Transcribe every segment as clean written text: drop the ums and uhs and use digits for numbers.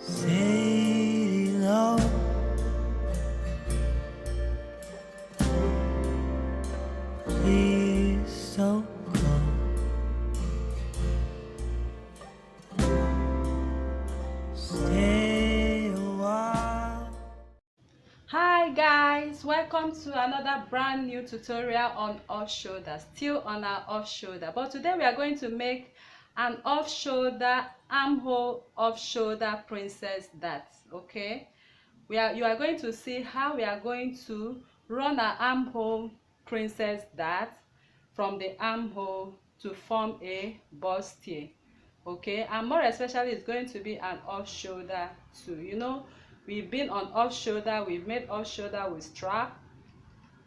Sailing on. Please don't go. Stay a while. Hi guys, welcome to another brand new tutorial on off shoulder, still on our off shoulder. But today we are going to make an off shoulder armhole off shoulder princess dart. Okay, you are going to see how we are going to run our armhole princess dart from the armhole to form a bustier. Okay, and more especially it's going to be an off shoulder too. You know, we've been on off shoulder, we've made off shoulder with strap,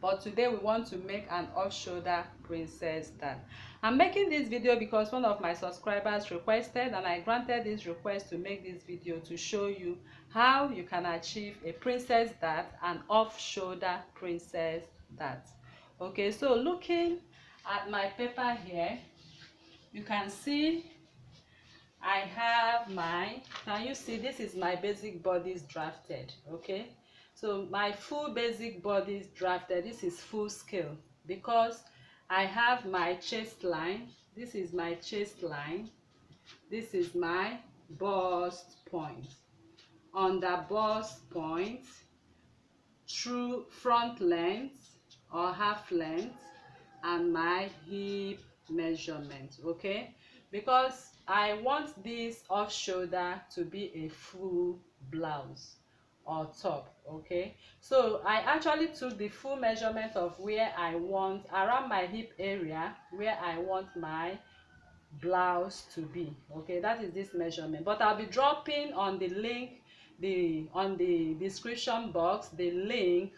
but today we want to make an off shoulder princess dart. I'm making this video because one of my subscribers requested, and I granted this request to make this video to show you how you can achieve a princess dart, an off shoulder princess dart. Okay, so looking at my paper here, you can see I have my, can you see, this is my basic bodice drafted. Okay, so my full basic bodice drafted, this is full scale because I have my chest line, this is my chest line, this is my bust point, under bust point, through front length or half length, and my hip measurement. Okay, because I want this off shoulder to be a full blouse or top. Okay, so I actually took the full measurement of where I want, around my hip area, where I want my blouse to be. Okay, that is this measurement, but I'll be dropping on the link, on the description box, the link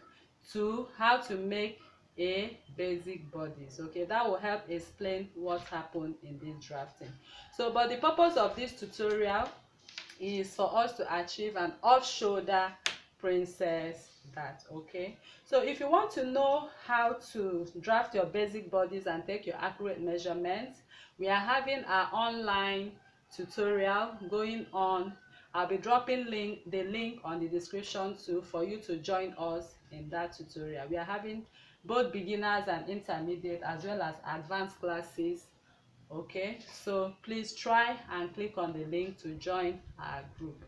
to how to make a basic bodice. Okay, that will help explain what happened in this drafting. So but the purpose of this tutorial is for us to achieve an off shoulder princess dart. Okay, so if you want to know how to draft your basic bodice and take your accurate measurements, we are having our online tutorial going on. I'll be dropping the link on the description too for you to join us in that tutorial. We are having both beginners and intermediate as well as advanced classes. Okay, so please try and click on the link to join our group.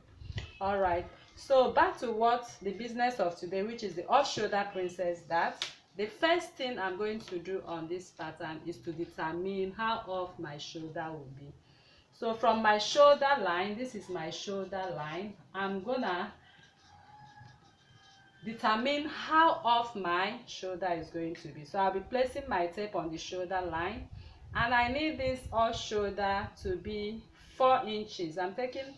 All right, so back to what the business of today, which is the off shoulder princess dart. The first thing I'm going to do on this pattern is to determine how off my shoulder will be. So from my shoulder line, this is my shoulder line, I'm gonna determine how off my shoulder is going to be. So I'll be placing my tape on the shoulder line, and I need this off shoulder to be 4 inches. I'm taking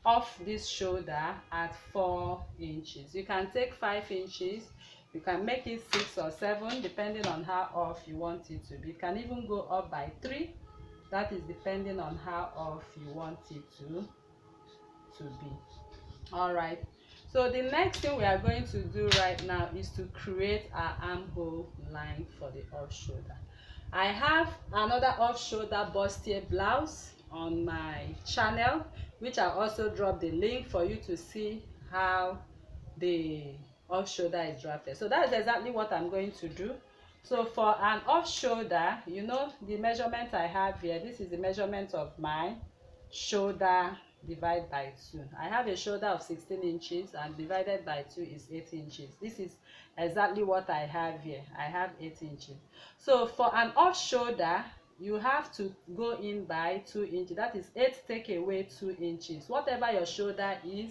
off this shoulder at 4 inches. You can take 5 inches, you can make it 6 or 7 depending on how off you want it to be. You can even go up by 3, that is depending on how off you want it to be. All right, so the next thing we are going to do right now is to create our armhole line for the off shoulder. I have another off shoulder bustier blouse on my channel, which I also drop the link for you to see how the off shoulder is drafted. So that's exactly what I'm going to do. So for an off shoulder, you know the measurement I have here, this is the measurement of my shoulder divided by 2. I have a shoulder of 16 inches and divided by 2 is 8 inches. This is exactly what I have here. I have 8 inches. So for an off shoulder, you have to go in by 2 inches. That is 8 take away 2 inches. Whatever your shoulder is,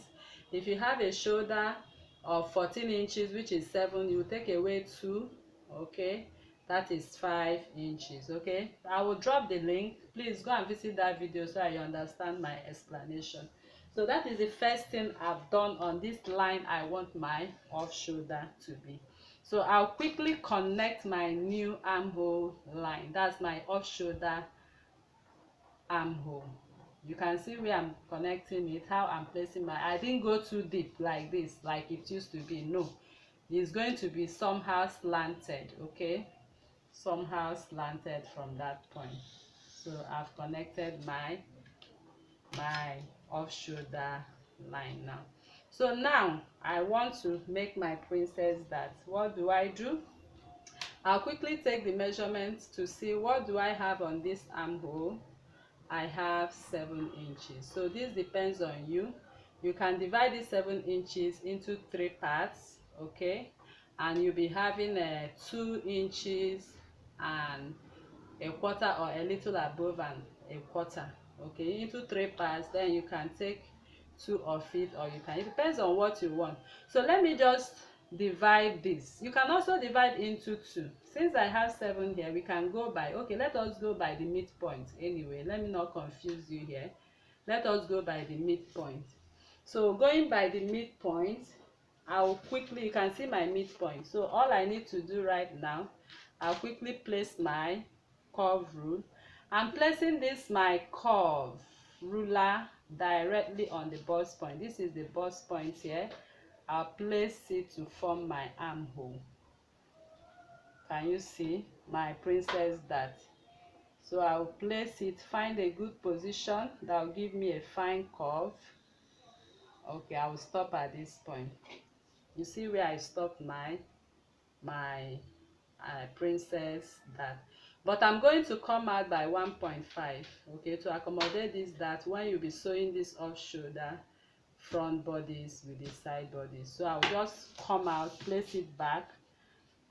if you have a shoulder of 14 inches, which is 7, you take away 2. Okay, that is 5 inches. Okay, I will drop the link. Please go and visit that video so you understand my explanation. So that is the first thing I've done on this line I want my off shoulder to be. So I'll quickly connect my new armhole line. That's my off shoulder armhole. You can see where I'm connecting it, how I'm placing my, I didn't go too deep like this like it used to be. No, it's going to be somehow slanted. Okay, somehow slanted from that point. So I've connected my off shoulder line now. So now I want to make my princess dart. What do? I'll quickly take the measurements to see what do I have on this armhole. I have 7 inches. So this depends on you. You can divide these 7 inches into 3 parts, okay? And you'll be having 2 inches and a quarter, or a little above and a quarter, okay, into 3 parts. Then you can take 2 of it, or you can, it depends on what you want. So let me just divide this. You can also divide into 2. Since I have 7 here, we can go by, okay, let us go by the midpoint. Anyway, let me not confuse you here. Let us go by the midpoint. So going by the midpoint, I'll quickly, you can see my midpoint. So all I need to do right now, I'll quickly place my curve rule. I'm placing this my curve ruler directly on the bust point. This is the bust point here. I'll place it to form my armhole. Can you see my princess dart? So I'll place it, find a good position that will give me a fine curve. Okay, I will stop at this point. You see where I stopped my princess dart. But I'm going to come out by 1.5, okay, to accommodate this dart when you'll be sewing this off shoulder front bodice with the side bodice. So I'll just come out, place it back,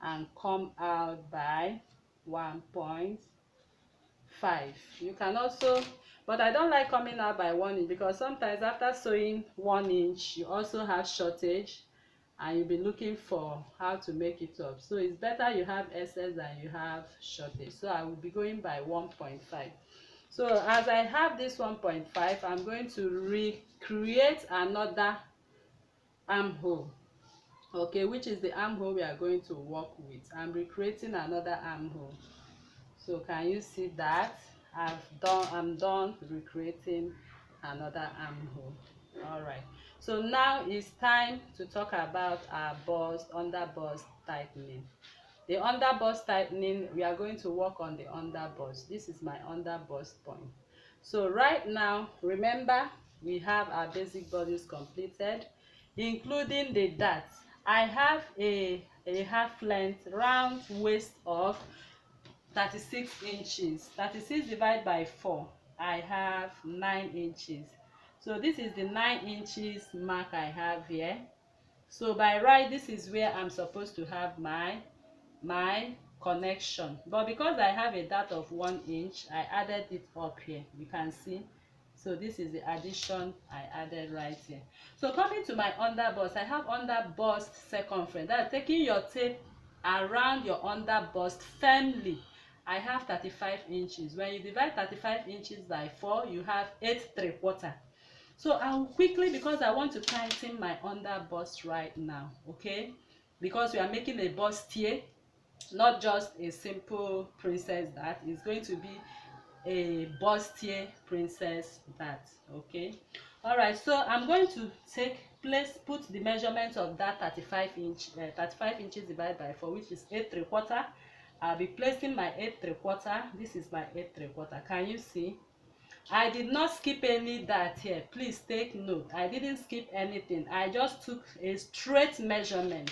and come out by 1.5. You can also, but I don't like coming out by 1 inch, because sometimes after sewing 1 inch you also have shortage and you'll be looking for how to make it up. So it's better you have excess than you have shortage. So I will be going by 1.5. So as I have this 1.5, I'm going to recreate another armhole, okay, which is the armhole we are going to work with. I'm recreating another armhole. So can you see that I'm done recreating another armhole. All right, so now it's time to talk about our underboss tightening. The underboss tightening, we are going to work on the underboss. This is my underboss point. So right now, remember, we have our basic bodice completed, including the dart. I have a half length round waist of 36 inches. 36 divided by 4, I have 9 inches. So this is the 9 inches mark I have here. So by right, this is where I'm supposed to have my connection, but because I have a dart of 1 inch, I added it up here. You can see. So this is the addition I added right here. So coming to my underbust, I have underbust circumference. That's taking your tape around your underbust firmly. I have 35 inches. When you divide 35 inches by 4, you have 8 3/4. So I'll quickly, because I want to tighten my underbust right now, okay, because we are making a bustier, not just a simple princess dart. It's going to be a bustier princess dart, okay. All right, so I'm going to put the measurement of that 35 inches divided by 4, which is 8 3/4. I'll be placing my 8 3/4. This is my 8 3/4. Can you see? I did not skip any dart here. Please take note. I didn't skip anything. I just took a straight measurement.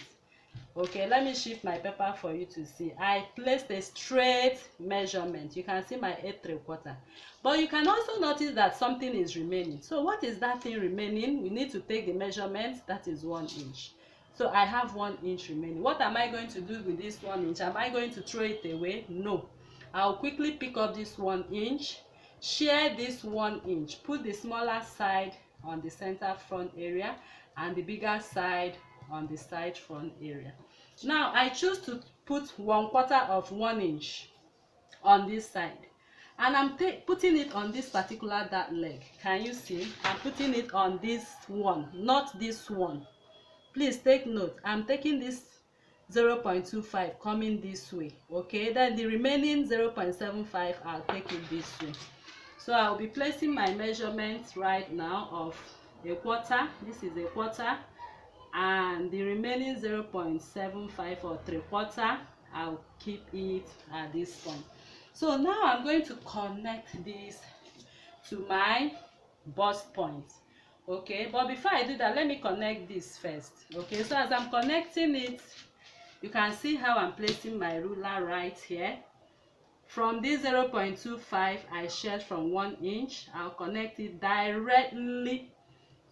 Okay, let me shift my paper for you to see. I placed a straight measurement. You can see my 8 3/4. But you can also notice that something is remaining. So what is that thing remaining? We need to take the measurement. That is 1 inch. So I have 1 inch remaining. What am I going to do with this 1 inch? Am I going to throw it away? No. I'll quickly pick up this 1 inch, share this 1 inch, put the smaller side on the center front area and the bigger side on the side front area. Now I choose to put 1/4 of 1 inch on this side, and I'm putting it on this particular dart leg. Can you see? I'm putting it on this one, not this one. Please take note. I'm taking this 0.25 coming this way, okay. Then the remaining 0.75, I'll take it this way. So I'll be placing my measurements right now of 1/4. This is 1/4, and the remaining 0.75 or 3/4, I'll keep it at this point. So now I'm going to connect this to my bust point. Okay, but before I do that, let me connect this first. Okay, so as I'm connecting it, you can see how I'm placing my ruler right here. From this 0.25 I shared from 1 inch, I'll connect it directly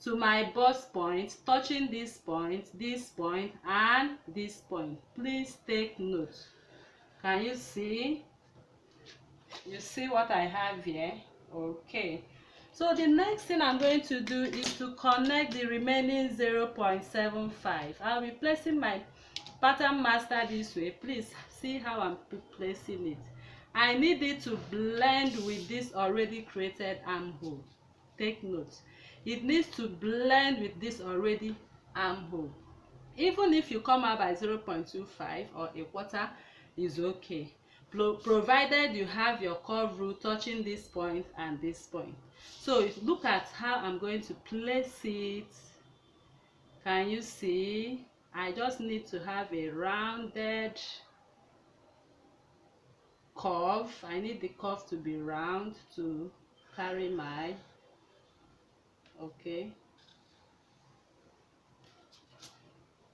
to my bust point, touching this point, and this point. Please take note. Can you see? You see what I have here? Okay. So the next thing I'm going to do is to connect the remaining 0.75. I'll be placing my pattern master this way. Please see how I'm placing it. I need it to blend with this already created armhole. Take note. It needs to blend with this already armhole. Even if you come out by 0.25 or a quarter is okay, provided you have your curve rule touching this point and this point. So if look at how I'm going to place it. Can you see? I just need to have a rounded curve. I need the curve to be round to carry my, okay.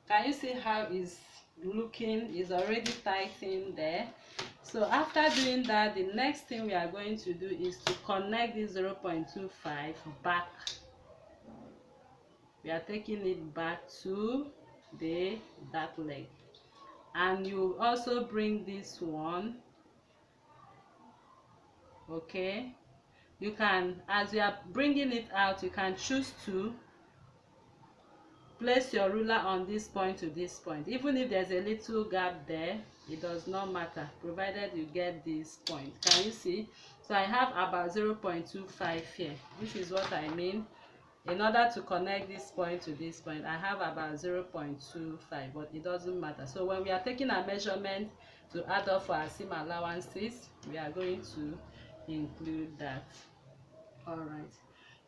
Can you see how it's looking? Is already tightened there. So after doing that, the next thing we are going to do is to connect this 0.25 back. We are taking it back to that leg, and you also bring this one. Okay, you can, as you are bringing it out, you can choose to place your ruler on this point to this point. Even if there's a little gap there, it does not matter, provided you get this point. Can you see? So I have about 0.25 here, which is what I mean. In order to connect this point to this point, I have about 0.25, but it doesn't matter. So when we are taking a measurement to add up for our seam allowances, we are going to include that. All right.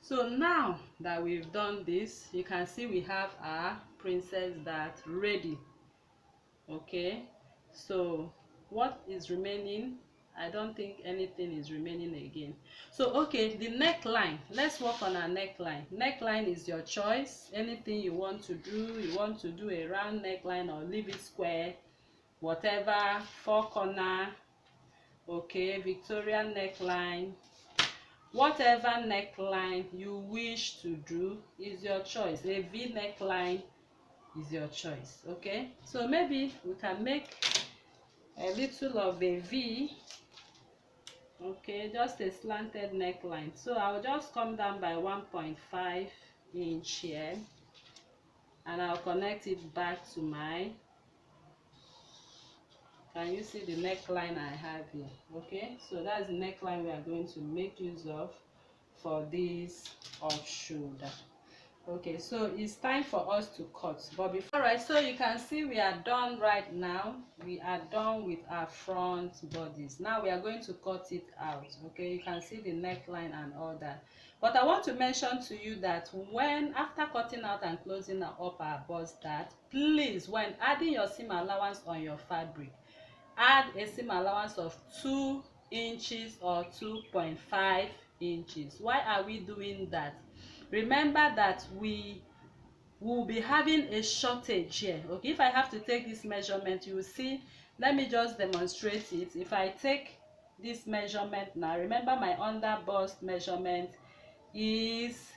So now that we've done this, you can see we have our princess dart ready. Okay, so what is remaining? I don't think anything is remaining again. So okay, the neckline, let's work on our neckline. Neckline is your choice. Anything you want to do, you want to do a round neckline or leave it square, whatever, 4-corner, okay, Victorian neckline, whatever neckline you wish to do is your choice. A V neckline is your choice. Okay, so maybe we can make a little of a V. Okay, just a slanted neckline. So I'll just come down by 1.5 inch here, and I'll connect it back to my, can you see the neckline I have here? Okay, so that's the neckline we are going to make use of for this off shoulder. Okay, so it's time for us to cut. But before, all right, so you can see we are done right now. We are done with our front bodies. Now we are going to cut it out. Okay, you can see the neckline and all that. But I want to mention to you that when, after cutting out and closing up our bust dart, please, when adding your seam allowance on your fabric, add a seam allowance of 2 inches or 2.5 inches. Why are we doing that? Remember that we will be having a shortage here. Okay, if I have to take this measurement, you will see, let me just demonstrate it. If I take this measurement now, remember my under bust measurement is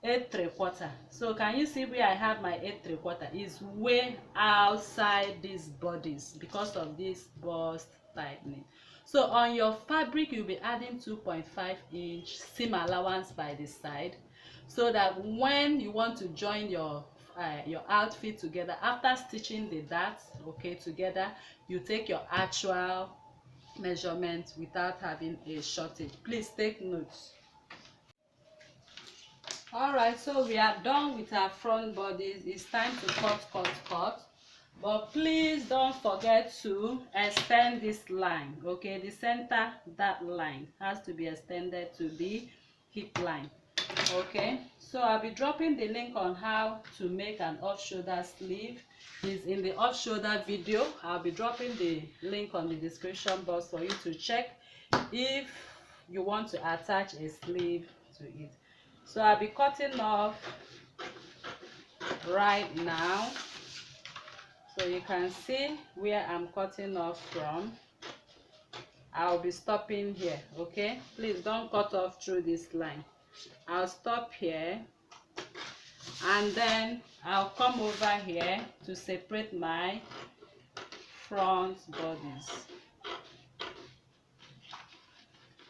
8 3/4. So can you see where I have my 8 3/4 is way outside these bodies because of this bust tightening. So on your fabric, you'll be adding 2.5 inch seam allowance by the side, so that when you want to join your outfit together after stitching the darts, okay, together, you take your actual measurement without having a shortage. Please take notes. All right, so we are done with our front bodies. It's time to cut. But please don't forget to extend this line. Okay, the center, that line has to be extended to the hip line. Okay, so I'll be dropping the link on how to make an off shoulder sleeve. Is in the off shoulder video. I'll be dropping the link on the description box for you to check if you want to attach a sleeve to it. So I'll be cutting off right now, so you can see where I'm cutting off from. I'll be stopping here. Okay, please don't cut off through this line. I'll stop here, and then I'll come over here to separate my front bodies,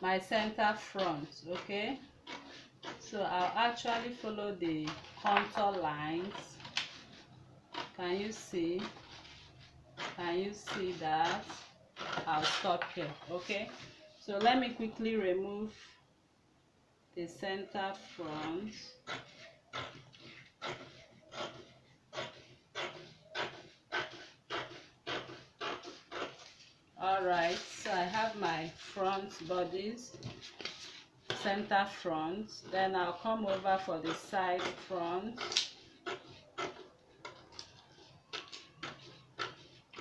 my center front. Okay, so I'll actually follow the contour lines. Can you see? Can you see that? I'll stop here. Okay, so let me quickly remove the center front. Alright, so I have my front bodies, center front, then I'll come over for the side front.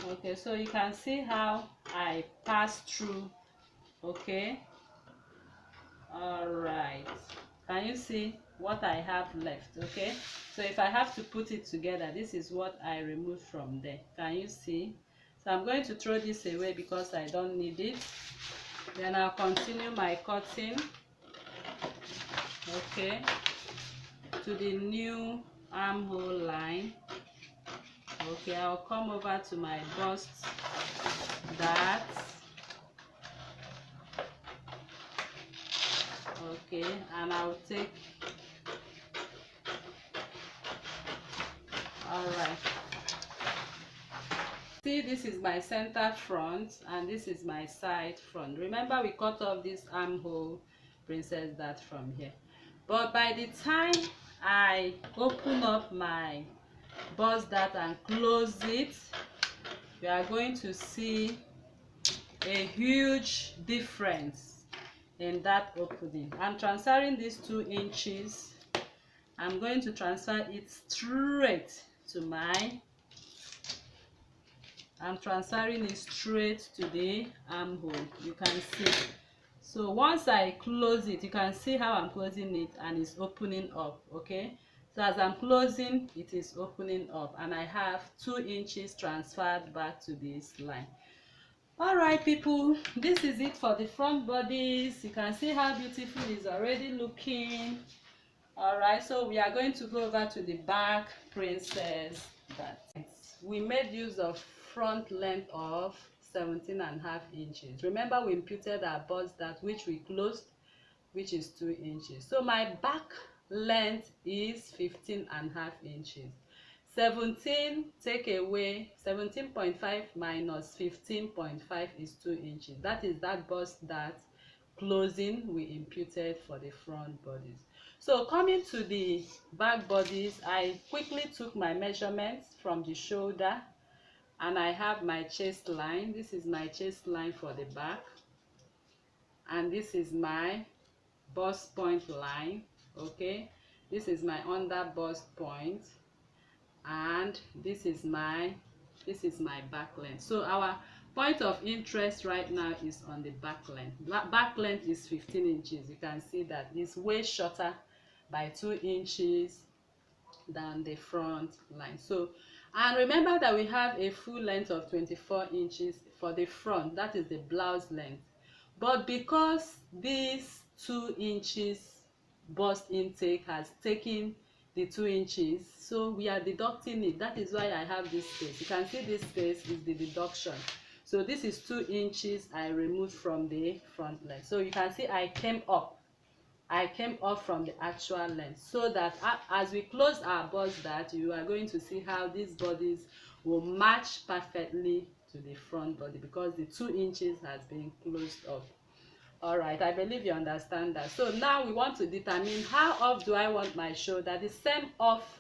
Okay, so you can see how I pass through. Okay, alright, can you see what I have left? Okay, so if I have to put it together, this is what I remove from there. Can you see? So I'm going to throw this away because I don't need it. Then I'll continue my cutting, okay, to the new armhole line. Okay, I'll come over to my bust dart. Okay, and I'll take, alright, see, this is my center front and this is my side front. Remember, we cut off this armhole princess dart from here, but by the time I open up my bust dart and close it, you are going to see a huge difference in that opening. I'm transferring these 2 inches. I'm going to transfer it straight to my, I'm transferring it straight to the armhole. You can see. So once I close it, you can see how I'm closing it and it's opening up. Okay, so as I'm closing, it is opening up and I have 2 inches transferred back to this line. Alright people, this is it for the front bodies. You can see how beautiful it's already looking. Alright, so we are going to go over to the back princess dart. We made use of front length of 17.5 inches. Remember, we imputed our bust dart, which we closed, which is 2 inches. So my back length is 15.5 inches. 17, take away 17.5 minus 15.5 is 2 inches. That is that bust dart closing we imputed for the front bodies. So coming to the back bodies, I quickly took my measurements from the shoulder and I have my chest line. This is my chest line for the back, and this is my bust point line. Okay, this is my under bust point, and this is my back length. So our point of interest right now is on the back length. Back length is 15 inches. You can see that it's way shorter by 2 inches than the front line. So, and remember that we have a full length of 24 inches for the front. That is the blouse length. But because this 2 inches bust intake has taken the 2 inches, so we are deducting it. That is why I have this space. You can see this space is the deduction. So this is 2 inches I removed from the front length. So you can see I came up from the actual length, so that as we close our bust dart, you are going to see how these bodies will match perfectly to the front body because the 2 inches has been closed up. All right, I believe you understand that. So now we want to determine how off do I want my shoulder. The same off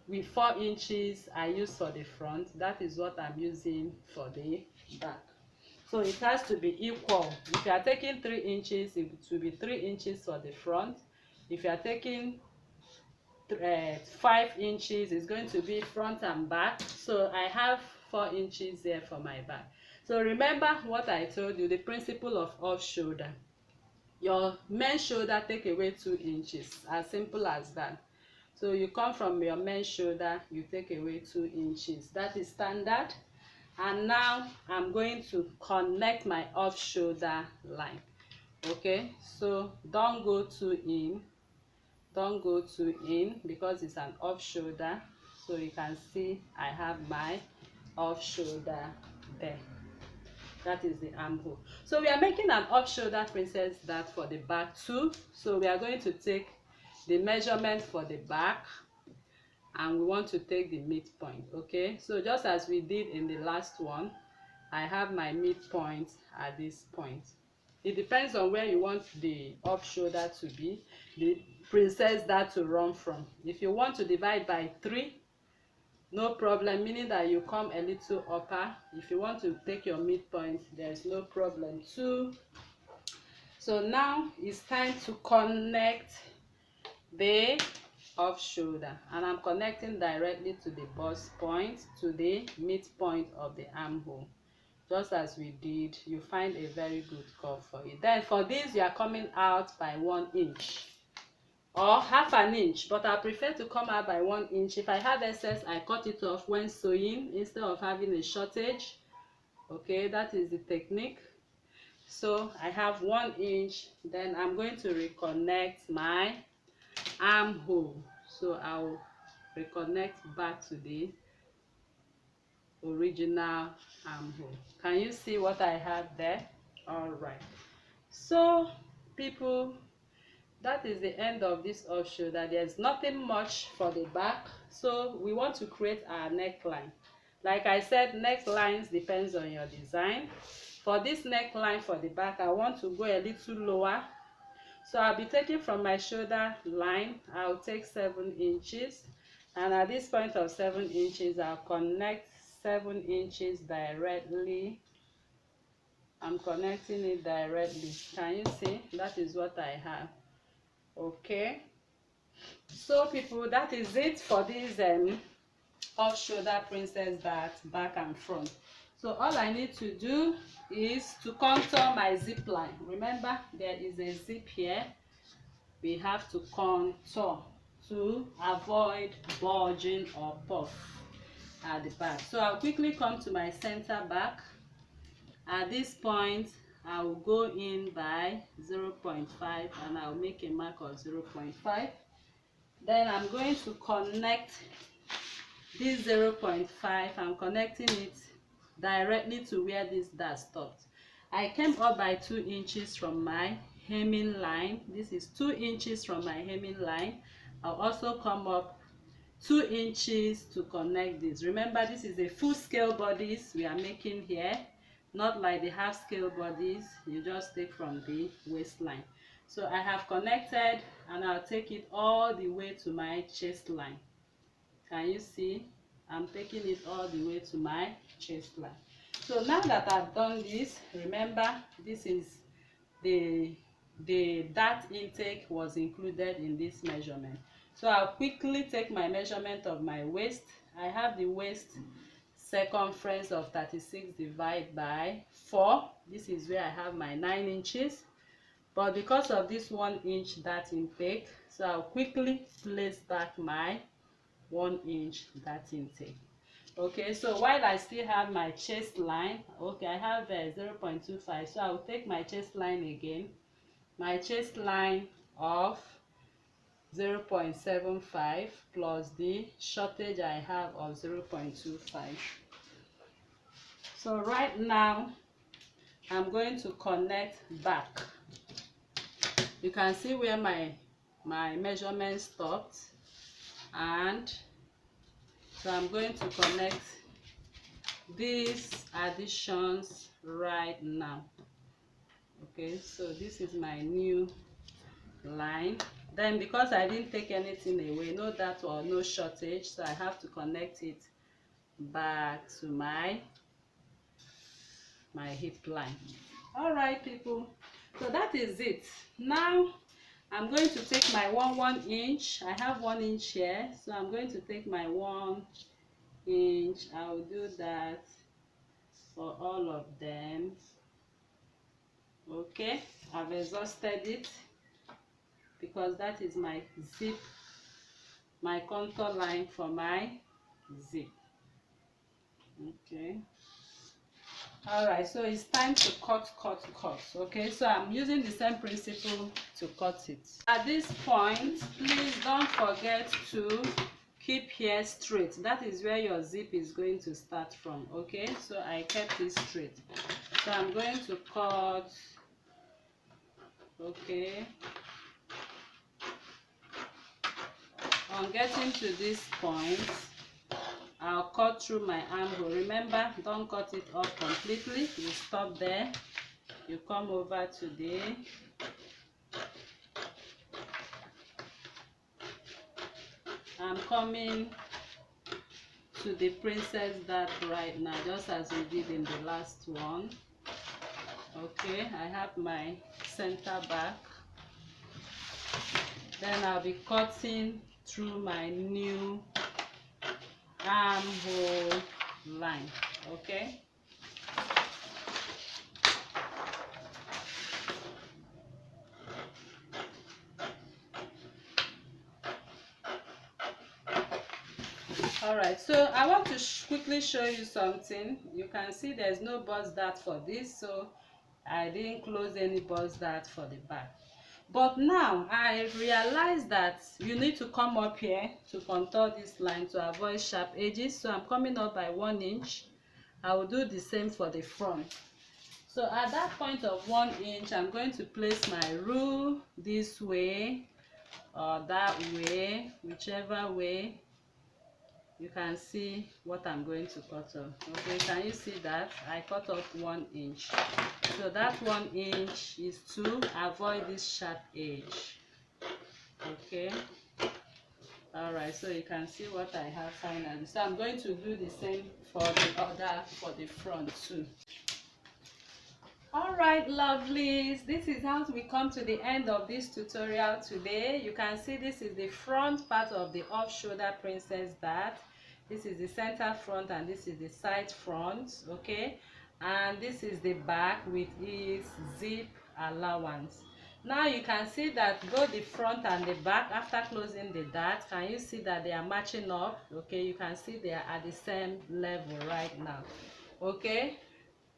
with 4 inches I use for the front, that is what I'm using for the back. So it has to be equal. If you are taking 3 inches, it will be 3 inches for the front. If you are taking 5 inches, it's going to be front and back. So I have 4 inches there for my back. So remember what I told you, the principle of off shoulder. your main shoulder, take away 2 inches, as simple as that. So you come from your main shoulder, you take away 2 inches. That is standard. And now I'm going to connect my off shoulder line. Okay, so don't go too in, because it's an off shoulder. So you can see I have my off shoulder there. That is the armhole. So we are making an off shoulder princess dart for the back too. So we are going to take the measurement for the back, and we want to take the midpoint. Okay, so just as we did in the last one, I have my midpoint at this point. It depends on where you want the off shoulder to be, the princess dart to run from. If you want to divide by 3, no problem, meaning that you come a little upper. If you want to take your midpoint, there's no problem too. So now it's time to connect the off shoulder, and I'm connecting directly to the bust point, to the midpoint of the armhole. Just as we did, you find a very good curve for it. Then for this, you are coming out by 1 inch or half an inch, but I prefer to come out by 1 inch. If I have excess, I cut it off when sewing instead of having a shortage. Okay, that is the technique. So I have 1 inch. Then I'm going to reconnect my armhole. So I'll reconnect back to the original armhole. Can you see what I have there? All right, so people, that is the end of this off shoulder. There's nothing much for the back. So we want to create our neckline. Like I said, necklines depends on your design. For this neckline for the back, I want to go a little lower. So I'll be taking from my shoulder line, I'll take 7 inches, and at this point of 7 inches, I'll connect 7 inches directly. I'm connecting it directly. Can you see? That is what I have. Okay, so people, that is it for this off shoulder princess dart back and front. So all I need to do is to contour my zip line. Remember, there is a zip here. We have to contour to avoid bulging or puff at the back. So I'll quickly come to my center back. At this point, I will go in by 0.5, and I'll make a mark of 0.5. Then I'm going to connect this 0.5. I'm connecting it directly to where this dart stopped. I came up by 2 inches from my hemming line. This is 2 inches from my hemming line. I'll also come up 2 inches to connect this. Remember, this is a full scale bodice we are making here, not like the half scale bodies you just take from the waistline. So I have connected, and I'll take it all the way to my chest line. Can you see? I'm taking it all the way to my chest line. So now that I've done this, remember, this is the dart intake was included in this measurement. So I'll quickly take my measurement of my waist. I have the waist circumference of 36 divided by 4. This is where I have my 9 inches. But because of this 1 inch dart intake, so I'll quickly place back my 1 inch dart intake. Okay, so while I still have my chest line, okay, I have 0.25. So I'll take my chest line again. My chest line of 0.75 plus the shortage I have of 0.25. So right now, I'm going to connect back. You can see where my measurement stopped, and so I'm going to connect these additions right now. Okay, so this is my new line. Then because I didn't take anything away, no dart or no shortage, so I have to connect it back to my hip line. All right, people, so that is it. Now I'm going to take my 1 inch. I have 1 inch here, so I'm going to take my 1 inch. I'll do that for all of them. Okay, I've exhausted it because that is my zip, my contour line for my zip. Okay, all right, so it's time to cut. Okay, so I'm using the same principle to cut it. At this point, please don't forget to keep here straight. That is where your zip is going to start from. Okay, so I kept it straight, so I'm going to cut. Okay, on getting to this point, I'll cut through my armhole. Remember, don't cut it off completely. You stop there, you come over to the I'm coming to the princess dart right now, just as we did in the last one. Okay, I have my center back, then I'll be cutting through my new armhole line. Okay, all right, so I want to quickly show you something. You can see there's no bust dart for this, so I didn't close any bust dart for the back. But now I realize that you need to come up here to contour this line to avoid sharp edges. So I'm coming up by 1 inch. I will do the same for the front. So at that point of 1 inch, I'm going to place my rule this way or that way, whichever way. You can see what I'm going to cut off. Okay, can you see that? I cut off 1 inch. So that 1 inch is to avoid this sharp edge. Okay, all right, so you can see what I have finally. So I'm going to do the same for the front too. All right, lovelies, this is how we come to the end of this tutorial today. You can see this is the front part of the off shoulder princess dart. This is the center front and this is the side front. Okay, and this is the back with its zip allowance. Now you can see that both the front and the back, after closing the dart, can you see that they are matching up? Okay, you can see they are at the same level right now. Okay,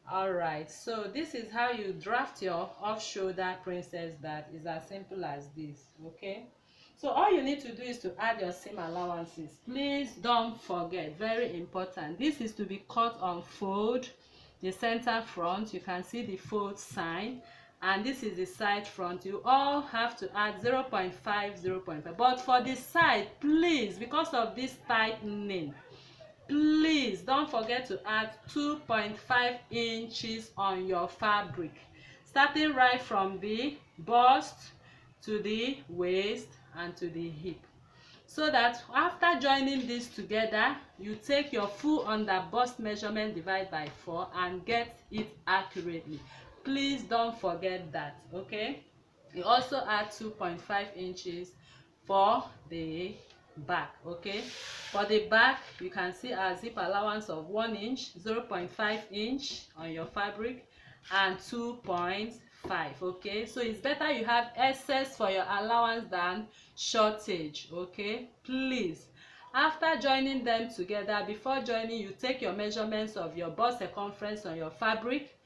all right, so this is how you draft your off shoulder princess dart. Is as simple as this. Okay, so all you need to do is to add your seam allowances. Please don't forget, very important, this is to be cut on fold. The center front, you can see the fold sign, and this is the side front. You all have to add 0.5, 0.5, but for the side, please, because of this tightening, please don't forget to add 2.5 inches on your fabric, starting right from the bust to the waist and to the hip, so that after joining this together, you take your full under bust measurement, divide by 4 and get it accurately. Please don't forget that. Okay, you also add 2.5 inches for the back. Okay, for the back, you can see a zip allowance of 1 inch, 0.5 inch on your fabric, and 2.5. Okay, so it's better you have excess for your allowance than shortage. Okay, please, after joining them together, before joining, you take your measurements of your bust circumference on your fabric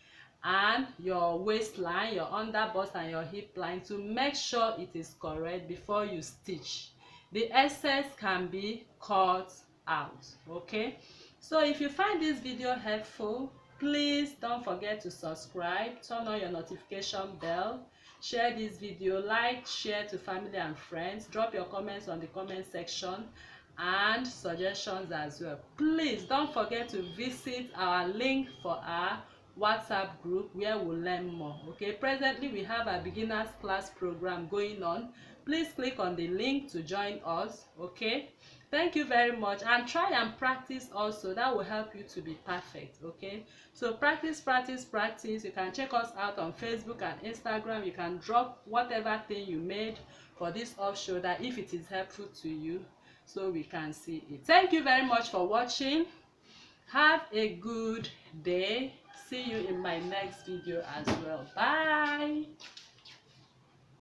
and your waistline, your under bust and your hip line, to make sure it is correct before you stitch. The excess can be cut out. Okay, so if you find this video helpful, please don't forget to subscribe, turn on your notification bell, share this video, like, share to family and friends, drop your comments on the comment section and suggestions as well. Please don't forget to visit our link for our WhatsApp group where we'll learn more. Okay, presently we have a beginners class program going on. Please click on the link to join us. Okay, thank you very much, and try and practice also. That will help you to be perfect. Okay, so practice. You can check us out on Facebook and Instagram. You can drop whatever thing you made for this off shoulder if it is helpful to you, so we can see it. Thank you very much for watching. Have a good day. see you in my next video as well. Bye.